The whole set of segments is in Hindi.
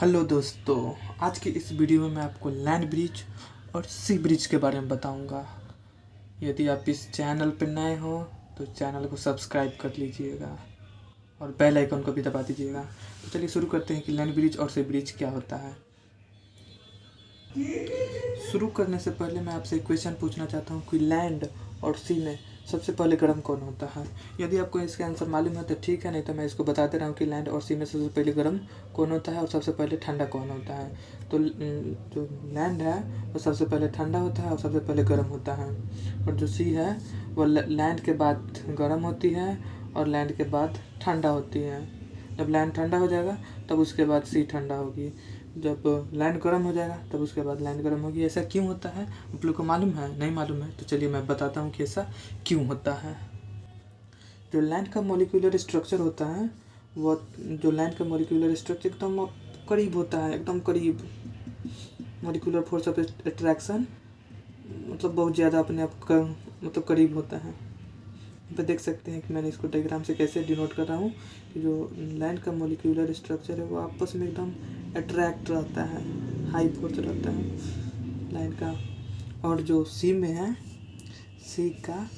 हेलो दोस्तों, आज की इस वीडियो में मैं आपको लैंड ब्रिज और सी ब्रिज के बारे में बताऊंगा। यदि आप इस चैनल पर नए हो तो चैनल को सब्सक्राइब कर लीजिएगा और बेल आइकन को भी दबा दीजिएगा। तो चलिए शुरू करते हैं कि लैंड ब्रिज और सी ब्रिज क्या होता है। शुरू करने से पहले मैं आपसे एक क्वेश्चन पूछना चाहता हूँ कि लैंड और सी में सबसे पहले गर्म कौन होता है। यदि आपको इसका आंसर मालूम है तो ठीक है, नहीं तो मैं इसको बता दे रहा हूँ कि लैंड और सी में सबसे पहले गर्म कौन होता है और सबसे पहले ठंडा कौन होता है। तो जो लैंड है वो सबसे पहले ठंडा होता है और सबसे पहले गर्म होता है, और जो सी है वो लैंड के बाद गर्म होती है और लैंड के बाद ठंडा होती है। जब लैंड ठंडा हो जाएगा तब उसके बाद सी ठंडा होगी। जब लैंड गर्म हो जाएगा तब उसके बाद लैंड गर्म होगी। ऐसा क्यों होता है आप लोग को मालूम है? नहीं मालूम है तो चलिए मैं बताता हूँ कि ऐसा क्यों होता है। जो लैंड का मॉलिक्यूलर स्ट्रक्चर होता है वो एकदम करीब होता है, एकदम करीब। मॉलिक्यूलर फोर्स ऑफ अट्रैक्शन मतलब बहुत ज़्यादा अपने आप का मतलब करीब होता है। पे देख सकते हैं कि मैंने इसको डायग्राम से कैसे डिनोट कर रहा हूँ कि जो लैंड का मॉलिक्यूलर स्ट्रक्चर है वो आपस में एकदम अट्रैक्ट रहता है, हाई फोर्स रहता है लैंड का। और जो सी में है, सी का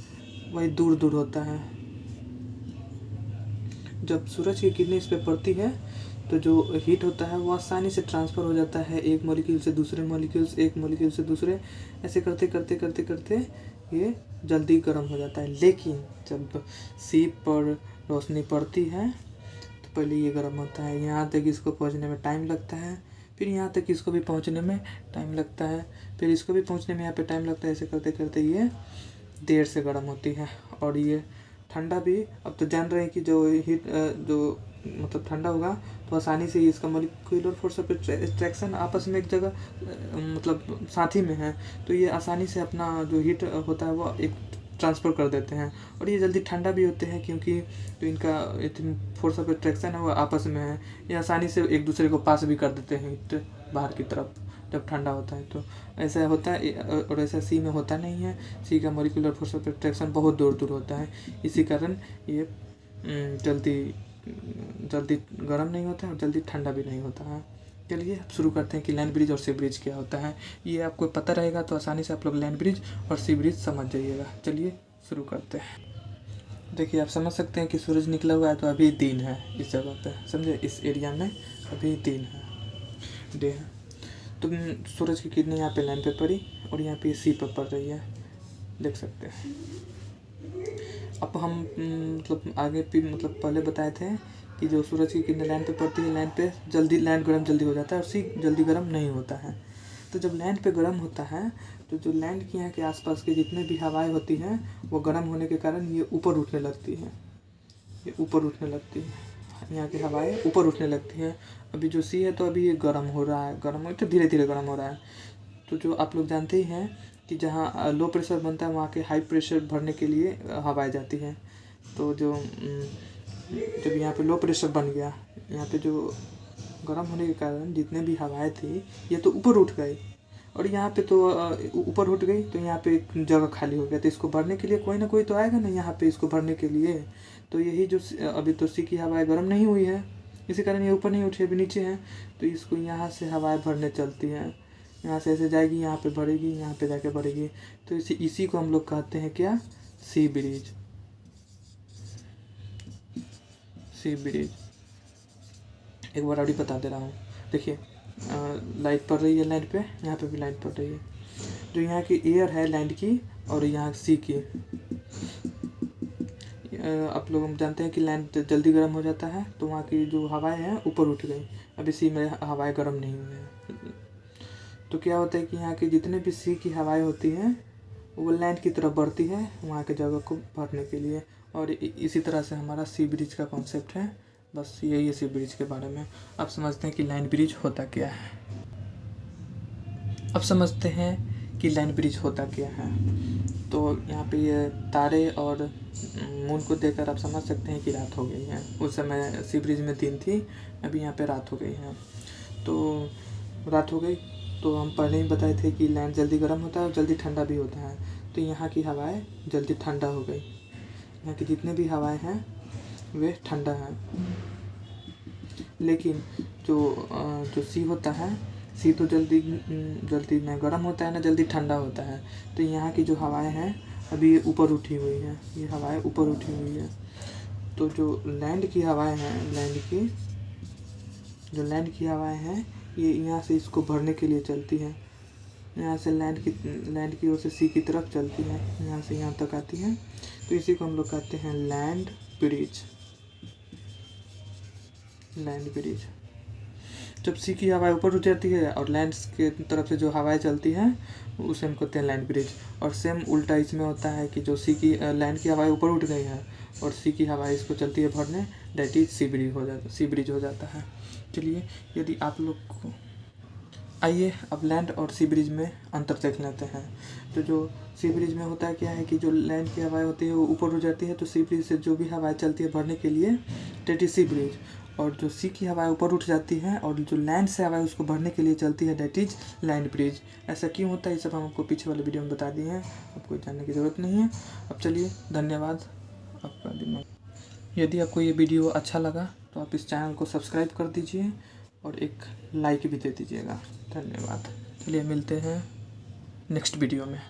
वही दूर दूर होता है। जब सूरज की किरणें इस पर पड़ती है तो जो हीट होता है वो आसानी से ट्रांसफ़र हो जाता है एक मॉलिक्यूल से दूसरे मॉलिक्यूल्स, एक मॉलिक्यूल से दूसरे, ऐसे करते करते करते करते ये जल्दी गर्म हो जाता है। लेकिन जब सी पर रोशनी पड़ती है तो पहले ये गर्म होता है, यहाँ तक इसको पहुँचने में टाइम लगता है, फिर यहाँ तक इसको भी पहुँचने में टाइम लगता है, फिर इसको भी पहुँचने में यहाँ पे टाइम लगता है। ऐसे करते करते ये देर से गर्म होती है। और ये ठंडा भी अब तो जान रहे हैं कि जो हीट जो मतलब ठंडा होगा तो आसानी से इसका मॉलिक्यूलर फोर्स ऑफ अट्रैक्शन आपस में एक जगह मतलब साथ ही में है, तो ये आसानी से अपना जो हीट होता है वो एक ट्रांसफ़र कर देते हैं। और ये जल्दी ठंडा भी होते हैं क्योंकि जो इनका फोर्स ऑफ अट्रैक्शन है वो आपस में है, ये आसानी से एक दूसरे को पास भी कर देते हैं हीट बाहर की तरफ जब ठंडा होता है। तो ऐसा होता है। और ऐसा सी में होता नहीं है। सी का मॉलिक्यूलर फोर्स ऑफ अट्रैक्शन बहुत दूर दूर होता है, इसी कारण ये जल्दी गर्म नहीं होता है और जल्दी ठंडा भी नहीं होता है। चलिए अब शुरू करते हैं कि लैंड ब्रिज और सी ब्रिज क्या होता है। ये आपको पता रहेगा तो आसानी से आप लोग लैंड ब्रिज और सी ब्रिज समझ जाइएगा। चलिए शुरू करते हैं। देखिए आप समझ सकते हैं कि सूरज निकला हुआ है तो अभी दिन है इस जगह पे, समझे? इस एरिया में अभी दिन है, डे है। तो सूरज की किरणें यहाँ पे लैंड पे पड़ी और यहाँ पे सी पर पड़ रही है, देख सकते हैं। अब हम मतलब आगे भी मतलब पहले बताए थे कि जो सूरज की किरणें लैंड पे पड़ती है, लैंड पे जल्दी लैंड गर्म जल्दी हो जाता है और सी जल्दी गर्म नहीं होता है। तो जब लैंड पे गर्म होता है तो जो लैंड की यहाँ के आसपास के जितने भी हवाएं होती हैं वो गर्म होने के कारण ये ऊपर उठने लगती हैं, ये ऊपर उठने लगती है, यहाँ की हवाएं ऊपर उठने लगती हैं। अभी जो सी है तो अभी ये गर्म हो रहा है, गर्म हो तो धीरे धीरे गर्म हो रहा है। तो जो आप लोग जानते ही हैं कि जहाँ लो प्रेशर बनता है वहाँ के हाई प्रेशर भरने के लिए हवाएं जाती हैं। तो जो जब यहाँ पे लो प्रेशर बन गया, यहाँ पे जो गर्म होने के कारण जितने भी हवाएं थी ये तो ऊपर उठ गई, और यहाँ पे तो ऊपर उठ गई तो यहाँ पे एक जगह खाली हो गया। तो इसको भरने के लिए कोई ना कोई तो आएगा ना यहाँ पे इसको भरने के लिए। तो यही जो अभी तो सी की हवाएं गर्म नहीं हुई है, इसी कारण ये ऊपर नहीं उठी, अभी नीचे है। तो इसको यहाँ से हवाएं भरने चलती हैं, यहाँ से ऐसे जाएगी, यहाँ पे बढ़ेगी, यहाँ पे जाके बढ़ेगी। तो इसी को हम लोग कहते हैं क्या? सी ब्रिज। सी ब्रिज एक बार और बता दे रहा हूँ। देखिए लाइट पड़ रही है लैंड पे, यहाँ पे भी लाइट पड़ रही है। जो यहाँ की एयर है लैंड की और यहाँ सी की, आप लोग हम जानते हैं कि लैंड जल्दी गर्म हो जाता है तो वहाँ की जो हवाएं हैं ऊपर उठ गई, अभी सी में हवाएं गर्म नहीं हुई हैं। तो क्या होता है कि यहाँ की जितने भी सी की हवाएं होती हैं वो लैंड की तरफ बढ़ती है वहाँ के जगह को भरने के लिए। और इसी तरह से हमारा सी ब्रिज का कॉन्सेप्ट है। बस यही है सी ब्रिज के बारे में। अब समझते हैं कि लैंड ब्रिज होता क्या है। अब समझते हैं कि लैंड ब्रिज होता क्या है। तो यहाँ पे ये तारे और मून को देखकर आप समझ सकते हैं कि रात हो गई है। उस समय सी ब्रिज में दिन थी, अभी यहाँ पे रात हो गई है। तो रात हो गई तो हम पहले ही बताए थे कि लैंड जल्दी गर्म होता है और जल्दी ठंडा भी होता है। तो यहाँ की हवाएं जल्दी ठंडा हो गई, यहाँ की जितने भी हवाएं हैं वे ठंडा हैं। लेकिन जो सी होता है, सी तो जल्दी ना गर्म होता है ना जल्दी ठंडा होता है। तो यहाँ की जो हवाएं हैं अभी ऊपर उठी हुई हैं, ये हवाएं ऊपर उठी हुई है। तो जो लैंड की हवाएं हैं, लैंड की हवाएं हैं, ये यहाँ से इसको भरने के लिए चलती हैं। यहाँ से लैंड की ओर से सी की तरफ चलती है, यहाँ से यहाँ तक आती है। तो इसी को हम लोग कहते हैं लैंड ब्रिज। जब सी की हवाएं ऊपर उठ जाती है और लैंड के तरफ से जो हवाएं चलती हैं उसे हम कहते हैं लैंड ब्रिज। और सेम उल्टा इसमें होता है कि जो लैंड की हवाएं ऊपर उठ गई हैं और सी की हवाएं इसको चलती है भरने, दैट इज सी ब्रिज हो जाता है। चलिए, यदि आप लोग को आइए अब लैंड और सी ब्रिज में अंतर देख लेते हैं। तो जो सी ब्रिज में होता है क्या है कि जो लैंड की हवाएं होती है वो ऊपर उठ जाती है, तो सी ब्रिज से जो भी हवाएं चलती है भरने के लिए दैट इज सी ब्रिज। और जो सी की हवाएं ऊपर उठ जाती हैं और जो लैंड से हवाएं उसको भरने के लिए चलती है दैट इज लैंड ब्रिज। ऐसा क्यों होता है ये सब हम आपको पीछे वाले वीडियो में बता दिए हैं, आपको जानने की ज़रूरत नहीं है। अब चलिए, धन्यवाद आपका दिमाग। यदि आपको ये वीडियो अच्छा लगा तो आप इस चैनल को सब्सक्राइब कर दीजिए और एक लाइक भी दे दीजिएगा। धन्यवाद। चलिए मिलते हैं नेक्स्ट वीडियो में।